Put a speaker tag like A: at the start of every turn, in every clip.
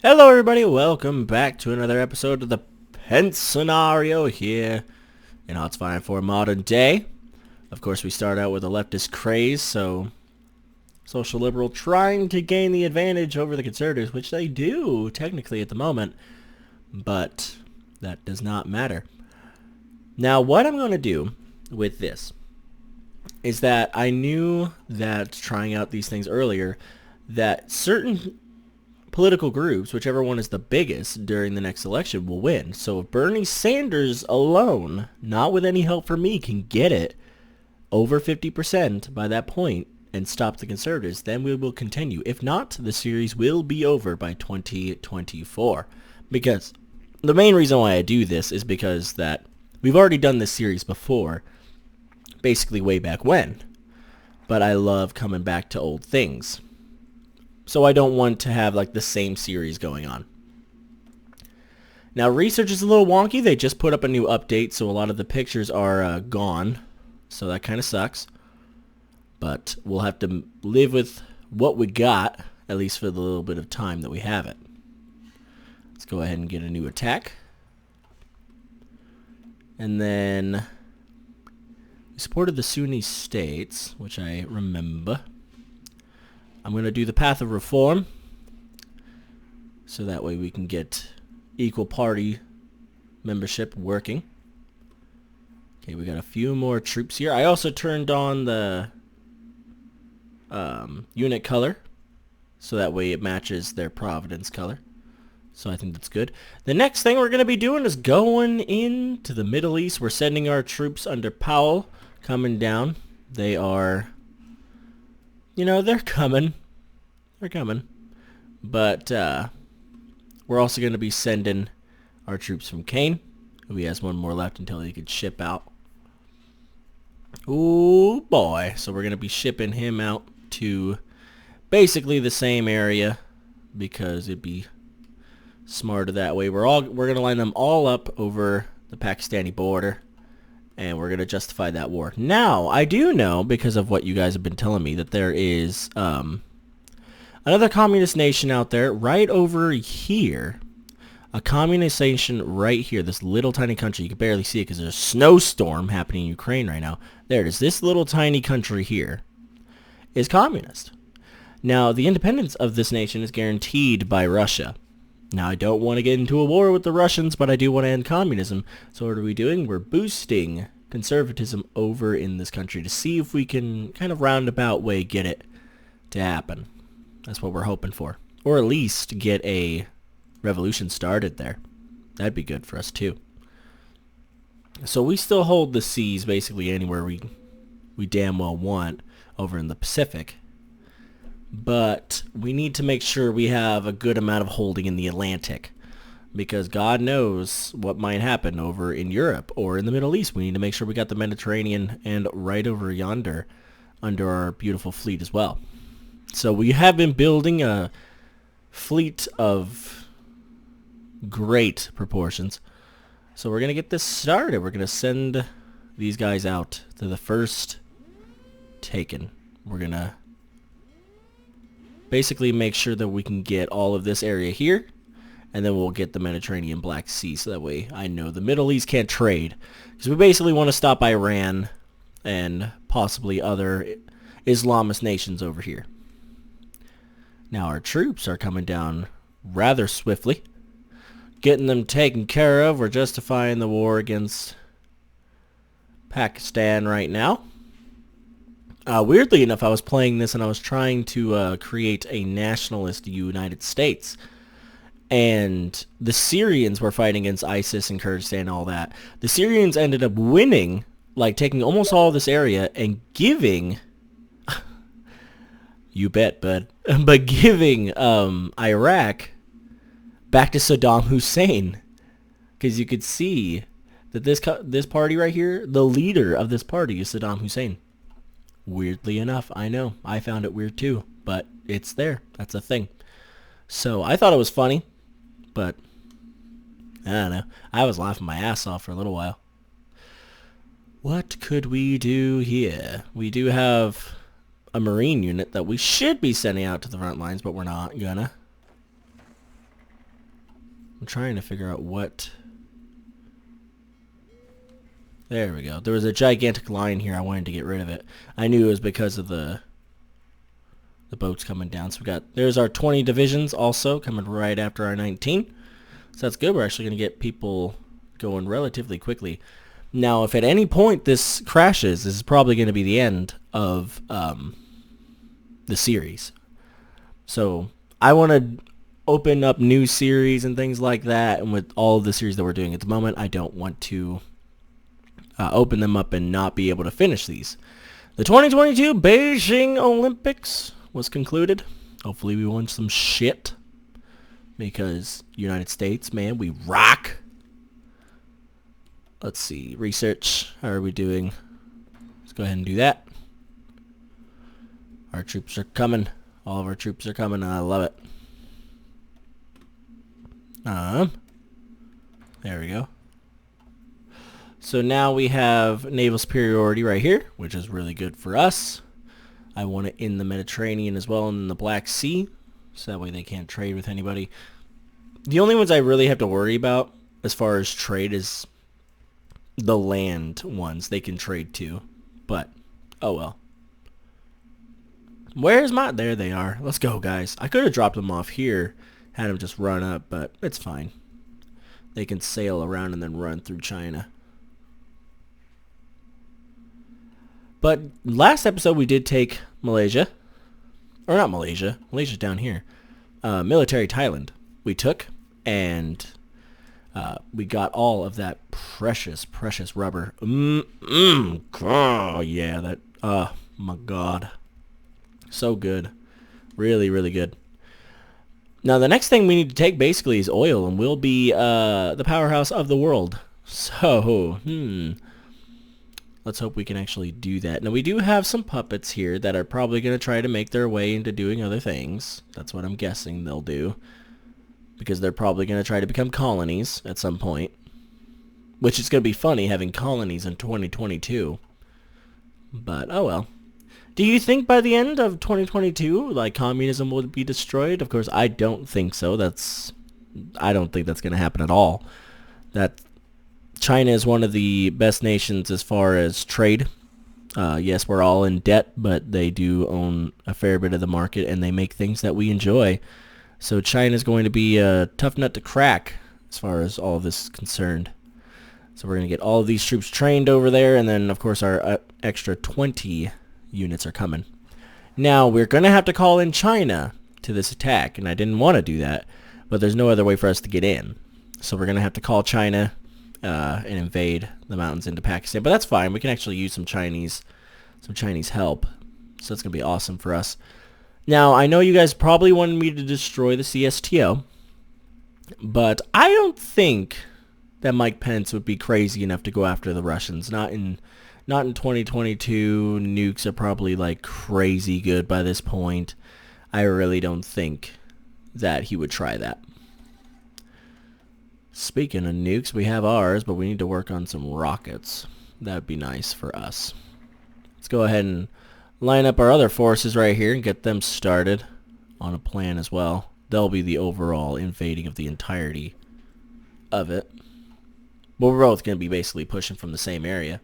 A: Hello everybody, welcome back to another episode of the Pence scenario here in Odds Fine for Modern Day. Of course, we start out with a leftist craze, so social liberal trying to gain the advantage over the conservatives, which they do technically at the moment, but that does not matter. Now, what I'm going to do with this is that I knew that trying out these things earlier, that certain political groups, whichever one is the biggest during the next election, will win. So if Bernie Sanders alone, not with any help from me, can get it over 50% by that point and stop the conservatives, then we will continue. If not, the series will be over by 2024. Because the main reason why I do this is because that we've already done this series before, basically way back when. But I love coming back to old things. So I don't want to have like the same series going on. Now research is a little wonky. They just put up a new update, so a lot of the pictures are gone. So that kind of sucks. But we'll have to live with what we got, at least for the little bit of time that we have it. Let's go ahead and get a new attack. And then we supported the Sunni states, which I remember. I'm going to do the path of reform, so that way we can get equal party membership working. Okay, we got a few more troops here. I also turned on the unit color, so that way it matches their Providence color. So I think that's good. The next thing we're going to be doing is going into the Middle East. We're sending our troops under Powell coming down. They are... You know, they're coming. They're coming. But we're also going to be sending our troops from Kane, who he has one more left until he could ship out. Ooh, boy. So we're going to be shipping him out to basically the same area because it'd be smarter that way. We're going to line them all up over the Pakistani border. And we're going to justify that war. Now, I do know, because of what you guys have been telling me, that there is another communist nation out there right over here. A communist nation right here. This little tiny country. You can barely see it because there's a snowstorm happening in Ukraine right now. There it is. This little tiny country here is communist. Now, the independence of this nation is guaranteed by Russia. Now, I don't want to get into a war with the Russians, but I do want to end communism. So what are we doing? We're boosting conservatism over in this country to see if we can kind of roundabout way get it to happen. That's what we're hoping for. Or at least get a revolution started there. That'd be good for us too. So we still hold the seas basically anywhere we damn well want over in the Pacific. But we need to make sure we have a good amount of holding in the Atlantic, because God knows what might happen over in Europe or in the Middle East. We need to make sure we got the Mediterranean and right over yonder under our beautiful fleet as well. So we have been building a fleet of great proportions. So we're going to get this started. We're going to send these guys out to the first taken. We're going to basically make sure that we can get all of this area here, and then we'll get the Mediterranean Black Sea, so that way I know the Middle East can't trade, because we basically want to stop Iran and possibly other Islamist nations over here. Now our troops are coming down rather swiftly, getting them taken care of. We're justifying the war against Pakistan right now. Weirdly enough, I was playing this and I was trying to create a nationalist United States. And the Syrians were fighting against ISIS and Kurdistan and all that. The Syrians ended up winning, like taking almost all of this area and giving... you bet, bud. But giving Iraq back to Saddam Hussein. Because you could see that this party right here, the leader of this party is Saddam Hussein. Weirdly enough, I know. I found it weird too, but it's there. That's a thing. So I thought it was funny, but I don't know. I was laughing my ass off for a little while. What could we do here? We do have a Marine unit that we should be sending out to the front lines, but we're not gonna. I'm trying to figure out what... There we go. There was a gigantic line here. I wanted to get rid of it. I knew it was because of the boats coming down. So we got... There's our 20 divisions also coming right after our 19. So that's good. We're actually going to get people going relatively quickly. Now, if at any point this crashes, this is probably going to be the end of the series. So I want to open up new series and things like that. And with all of the series that we're doing at the moment, I don't want to open them up and not be able to finish these. The 2022 Beijing Olympics was concluded. Hopefully we won some shit. Because United States, man, we rock. Let's see. Research. How are we doing? Let's go ahead and do that. Our troops are coming. All of our troops are coming. I love it. There we go. So now we have naval superiority right here, which is really good for us. I want it in the Mediterranean as well and in the Black Sea, so that way they can't trade with anybody. The only ones I really have to worry about as far as trade is the land ones. They can trade too, but oh well. Where's my... There they are. Let's go, guys. I could have dropped them off here, had them just run up, but it's fine. They can sail around and then run through China. But last episode we did take Malaysia. Or not Malaysia. Malaysia's down here. Military Thailand. We took, and we got all of that precious, precious rubber. Oh, yeah, that... Oh, my God. So good. Really, really good. Now, the next thing we need to take, basically, is oil, and we'll be the powerhouse of the world. So, let's hope we can actually do that. Now, we do have some puppets here that are probably going to try to make their way into doing other things. That's what I'm guessing they'll do. Because they're probably going to try to become colonies at some point. Which is going to be funny, having colonies in 2022. But, oh well. Do you think by the end of 2022, like, communism will be destroyed? Of course, I don't think so. I don't think that's going to happen at all. That China is one of the best nations as far as trade. Yes, we're all in debt, but they do own a fair bit of the market, and they make things that we enjoy. So China is going to be a tough nut to crack as far as all of this is concerned. So we're going to get all of these troops trained over there, and then, of course, our extra 20 units are coming. Now, we're going to have to call in China to this attack, and I didn't want to do that, but there's no other way for us to get in. So we're going to have to call China and invade the mountains into Pakistan. But that's fine. We can actually use some Chinese help. So that's going to be awesome for us. Now, I know you guys probably wanted me to destroy the CSTO, but I don't think that Mike Pence would be crazy enough to go after the Russians. Not in 2022. Nukes are probably like crazy good by this point. I really don't think that he would try that. Speaking of nukes, we have ours, but we need to work on some rockets. That would be nice for us. Let's go ahead and line up our other forces right here and get them started on a plan as well. They'll be the overall invading of the entirety of it. But we're both going to be basically pushing from the same area.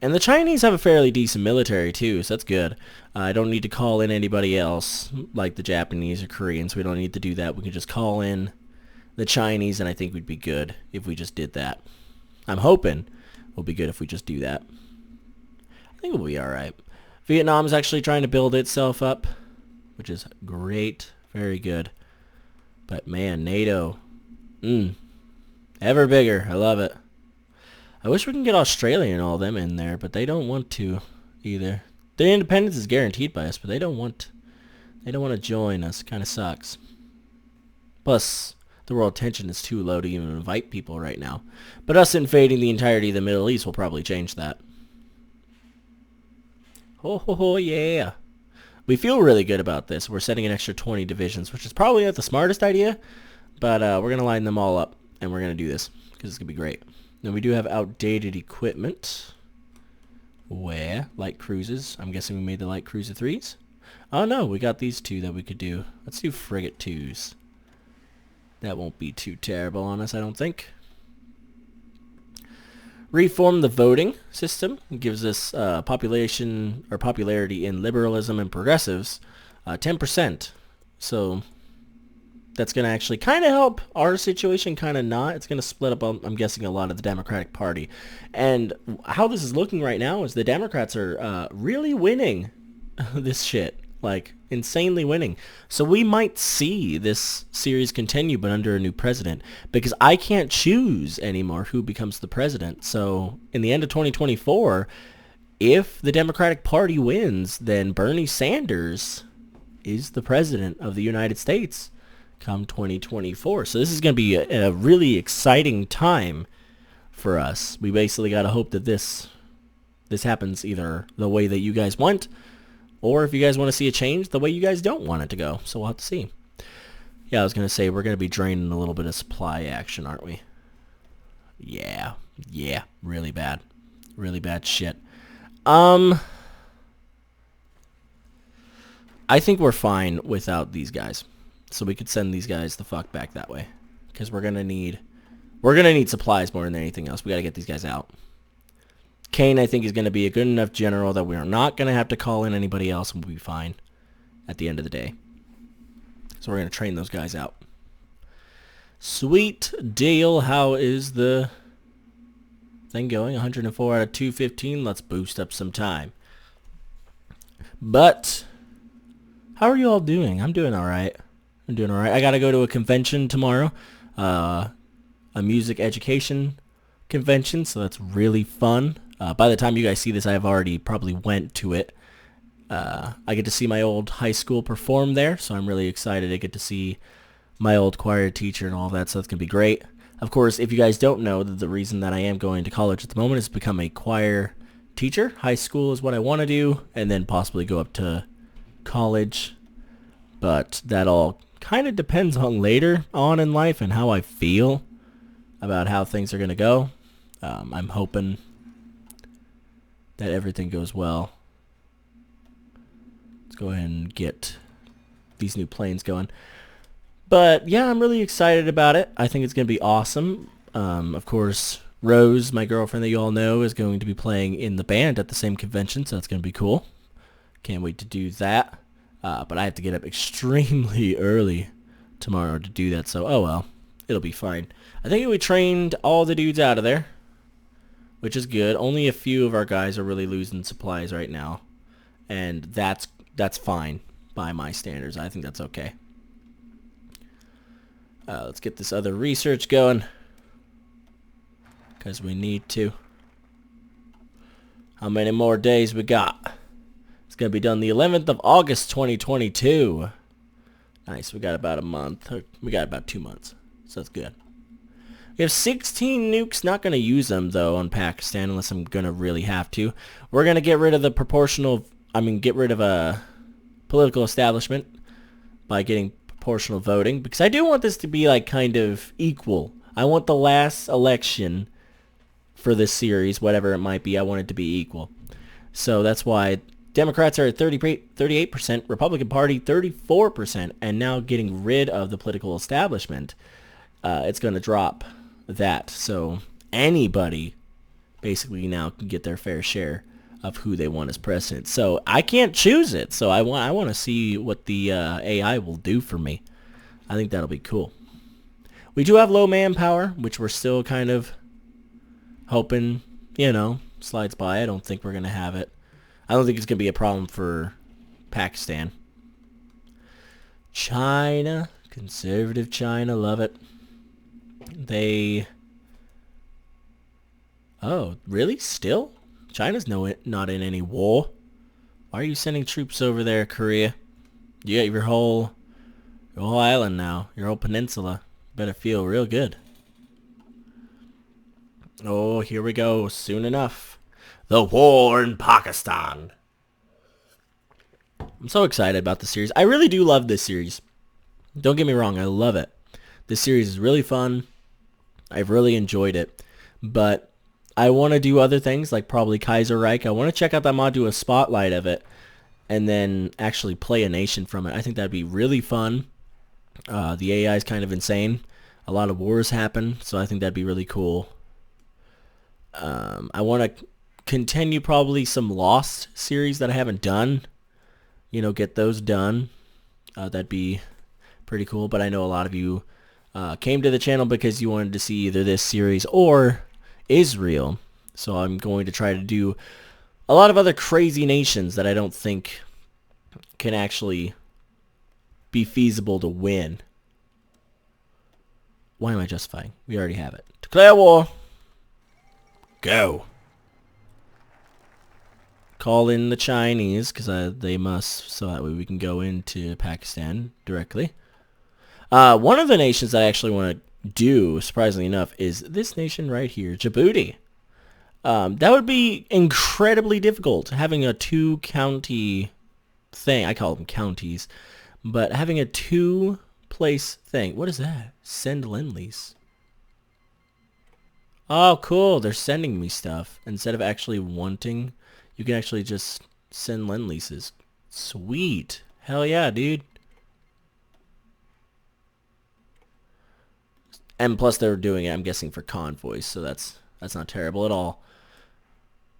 A: And the Chinese have a fairly decent military too, so that's good. I don't need to call in anybody else like the Japanese or Koreans. We don't need to do that. We can just call in the Chinese, and I think we'd be good if we just did that. I'm hoping we'll be good if we just do that. I think we'll be alright. Vietnam's actually trying to build itself up, which is great. Very good. But man, NATO, ever bigger. I love it. I wish we can get Australia and all them in there, but they don't want to either. Their independence is guaranteed by us, but they don't want to join us. Kind of sucks. Plus, the world tension is too low to even invite people right now. But us invading the entirety of the Middle East will probably change that. Oh, yeah. We feel really good about this. We're setting an extra 20 divisions, which is probably not the smartest idea, but we're going to line them all up, and we're going to do this, because it's going to be great. Now, we do have outdated equipment. Where? Light cruisers. I'm guessing we made the light cruiser 3s. Oh, no, we got these two that we could do. Let's do frigate 2s. That won't be too terrible on us, I don't think. Reform the voting system. It gives us population or popularity in liberalism and progressives 10%. So that's going to actually kind of help our situation, kind of not. It's going to split up, I'm guessing, a lot of the Democratic Party. And how this is looking right now is the Democrats are really winning this shit. Like, insanely winning. So we might see this series continue, but under a new president. Because I can't choose anymore who becomes the president. So in the end of 2024, if the Democratic Party wins, then Bernie Sanders is the president of the United States come 2024. So this is going to be a really exciting time for us. We basically got to hope that this happens either the way that you guys want, or if you guys want to see a change, the way you guys don't want it to go. So we'll have to see. Yeah, I was going to say, we're going to be draining a little bit of supply action, aren't we? Yeah, really bad. Really bad shit. I think we're fine without these guys. So we could send these guys the fuck back that way. Because we're going to need supplies more than anything else. We got to get these guys out. Kane, I think, is going to be a good enough general that we are not going to have to call in anybody else, and we'll be fine at the end of the day. So we're going to train those guys out. Sweet deal. How is the thing going? 104 out of 215. Let's boost up some time. But how are you all doing? I'm doing all right. I got to go to a convention tomorrow. A music education convention, so that's really fun. By the time you guys see this, I've already probably went to it. I get to see my old high school perform there, so I'm really excited to get to see my old choir teacher and all that, so that's going to be great. Of course, if you guys don't know, the reason that I am going to college at the moment is to become a choir teacher. High school is what I want to do, and then possibly go up to college. But that all kind of depends on later on in life and how I feel about how things are going to go. I'm hoping that everything goes well. Let's go ahead and get these new planes going. But yeah, I'm really excited about it. I think it's going to be awesome. Of course, Rose, my girlfriend that you all know, is going to be playing in the band at the same convention, so that's going to be cool. Can't wait to do that. But I have to get up extremely early tomorrow to do that, so oh well. It'll be fine. I think we trained all the dudes out of there, which is good. Only a few of our guys are really losing supplies right now, and that's fine by my standards. I think that's okay. Let's get this other research going, because we need to. How many more days we got? It's going to be done the 11th of August, 2022. Nice. We got about a month. We got about 2 months. So that's good. We have 16 nukes. Not going to use them, though, on Pakistan unless I'm going to really have to. We're going to get rid of the get rid of a political establishment by getting proportional voting, because I do want this to be, like, kind of equal. I want the last election for this series, whatever it might be, I want it to be equal. So that's why Democrats are at 38%, Republican Party 34%, and now getting rid of the political establishment, it's going to drop that. So anybody basically now can get their fair share of who they want as president. So I can't choose it. So I want to see what the AI will do for me. I think that'll be cool. We do have low manpower, which we're still kind of hoping, slides by. I don't think we're going to have it. I don't think it's going to be a problem for Pakistan. China, conservative China, love it. Oh, really? Still? China's not in any war. Why are you sending troops over there, Korea? You got your whole island now, your whole peninsula. Better feel real good. Oh, here we go. Soon enough. The war in Pakistan. I'm so excited about the series. I really do love this series. Don't get me wrong, I love it. This series is really fun. I've really enjoyed it. But I want to do other things, like probably Kaiserreich. I want to check out that mod, do a spotlight of it, and then actually play a nation from it. I think that'd be really fun. The AI is kind of insane. a lot of wars happen, so I think that'd be really cool. I want to continue probably some Lost series that I haven't done. You know, get those done. That'd be pretty cool. But I know a lot of you came to the channel because you wanted to see either this series or Israel. So I'm going to try to do a lot of other crazy nations that I don't think can actually be feasible to win. Why am I justifying? We already have it. Declare war. Go. Call in the Chinese, because they must, so that way we can go into Pakistan directly. One of the nations I actually want to do, surprisingly enough, is this nation right here, Djibouti. That would be incredibly difficult, having a two-county thing. I call them counties. But having a two-place thing. What is that? Send Lend-Lease. Oh, cool. They're sending me stuff. Instead of actually wanting, you can actually just send Lend-Leases. Sweet. Hell yeah, dude. And plus they're doing it, I'm guessing, for convoys, so that's not terrible at all.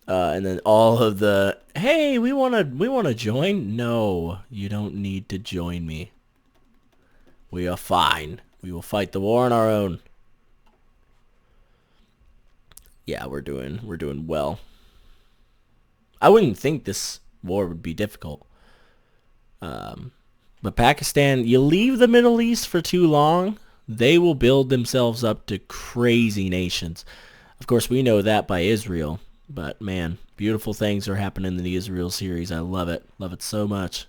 A: And then all of the, hey, we wanna join? No, you don't need to join me. We are fine. We will fight the war on our own. Yeah, we're doing well. I wouldn't think this war would be difficult. But Pakistan, you leave the Middle East for too long, they will build themselves up to crazy nations. Of course, we know that by Israel. But man, beautiful things are happening in the Israel series. I love it. Love it so much.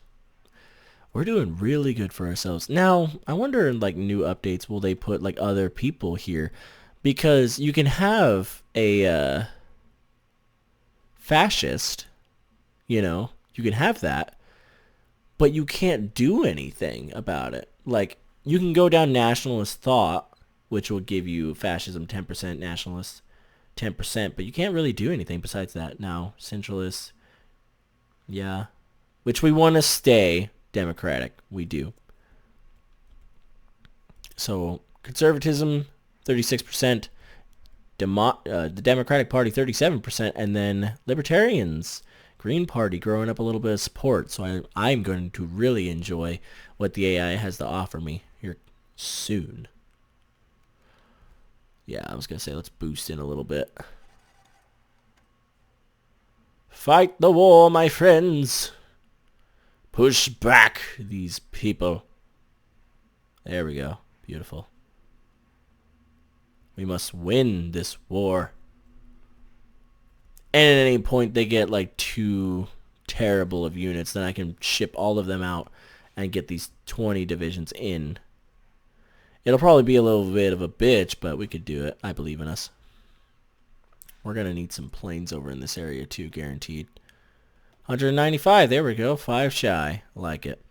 A: We're doing really good for ourselves. Now, I wonder in like new updates, will they put like other people here? Because you can have a fascist, you know, you can have that, but you can't do anything about it. Like, you can go down nationalist thought, which will give you fascism 10%, nationalist 10%, but you can't really do anything besides that. Now, centralist, yeah, which we want to stay democratic. We do. So, conservatism, 36%, the Democratic Party, 37%, and then libertarians, Green Party, growing up a little bit of support. So I'm going to really enjoy what the AI has to offer me here soon. Yeah, I was going to say, let's boost in a little bit. Fight the war, my friends. Push back these people. There we go. Beautiful. We must win this war. And at any point they get like too terrible of units, then I can ship all of them out and get these 20 divisions in. It'll probably be a little bit of a bitch, but we could do it. I believe in us. We're going to need some planes over in this area too, guaranteed. 195, there we go. 5 shy. I like it.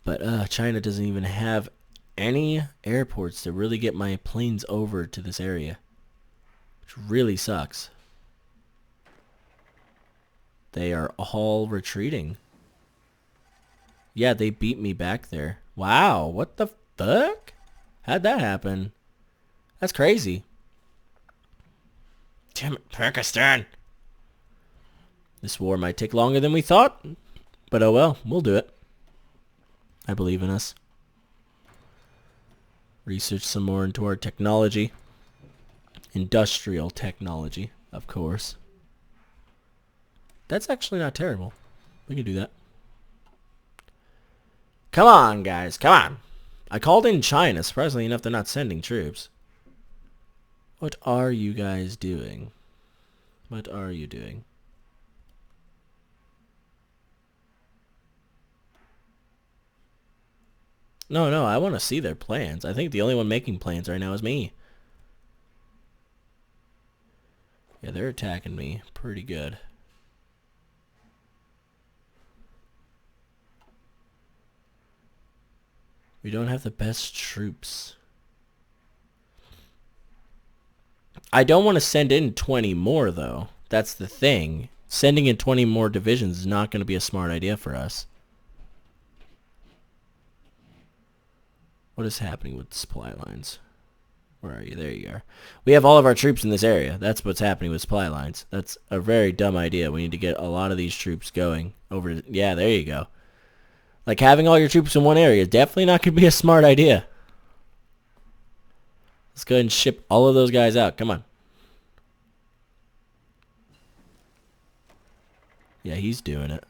A: But China doesn't even have any airports to really get my planes over to this area, which really sucks. They are all retreating. Yeah, they beat me back there. Wow, what the fuck? How'd that happen? That's crazy. Damn it, Pakistan. This war might take longer than we thought, but oh well, we'll do it. I believe in us. Research some more into our technology. Industrial technology, of course. That's actually not terrible. We can do that. Come on, guys. Come on. I called in China. Surprisingly enough, they're not sending troops. What are you guys doing? What are you doing? No, I want to see their plans. I think the only one making plans right now is me. Yeah, they're attacking me pretty good. We don't have the best troops. I don't want to send in 20 more, though. That's the thing. Sending in 20 more divisions is not going to be a smart idea for us. What is happening with the supply lines? Where are you? There you are. We have all of our troops in this area. That's what's happening with supply lines. That's a very dumb idea. We need to get a lot of these troops going over. Yeah, there you go. Like, having all your troops in one area is definitely not going to be a smart idea. Let's go ahead and ship all of those guys out. Come on. Yeah, he's doing it.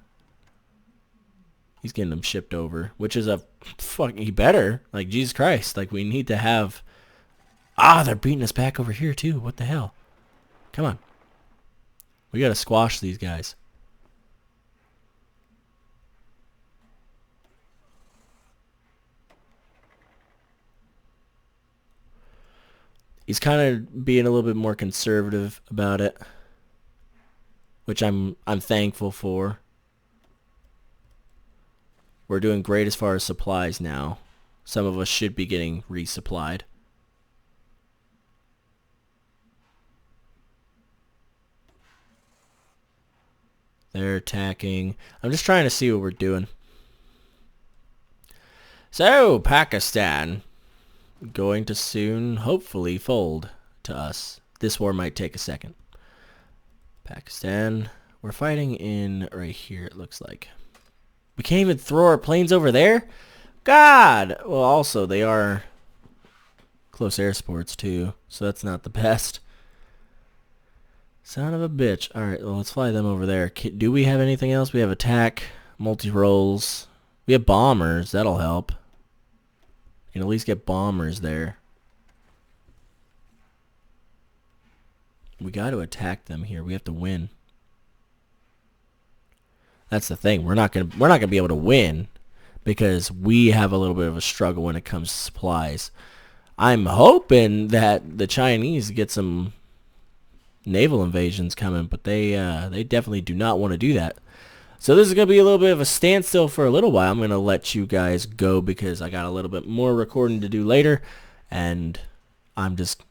A: He's getting them shipped over, which is a fucking better. Like, Jesus Christ. Like, we need to have... Ah, they're beating us back over here, too. What the hell? Come on. We got to squash these guys. He's kind of being a little bit more conservative about it, which I'm thankful for. We're doing great as far as supplies now. Some of us should be getting resupplied. They're attacking. I'm just trying to see what we're doing. So, Pakistan, going to soon, hopefully, fold to us. This war might take a second. Pakistan, we're fighting in right here, it looks like. We can't even throw our planes over there? God! Well, also, they are close air sports, too, so that's not the best. Son of a bitch. Alright, well, let's fly them over there. Do we have anything else? We have attack, multi-rolls. We have bombers. That'll help. We can at least get bombers there. We got to attack them here. We have to win. That's the thing. We're not gonna be able to win because we have a little bit of a struggle when it comes to supplies. I'm hoping that the Chinese get some naval invasions coming, but they definitely do not want to do that. So this is going to be a little bit of a standstill for a little while. I'm going to let you guys go because I got a little bit more recording to do later, and I'm just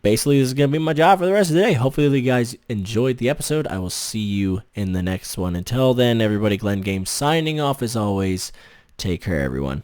A: basically, this is going to be my job for the rest of the day. Hopefully you guys enjoyed the episode. I will see you in the next one. Until then, everybody, Glenn Games signing off as always. Take care, everyone.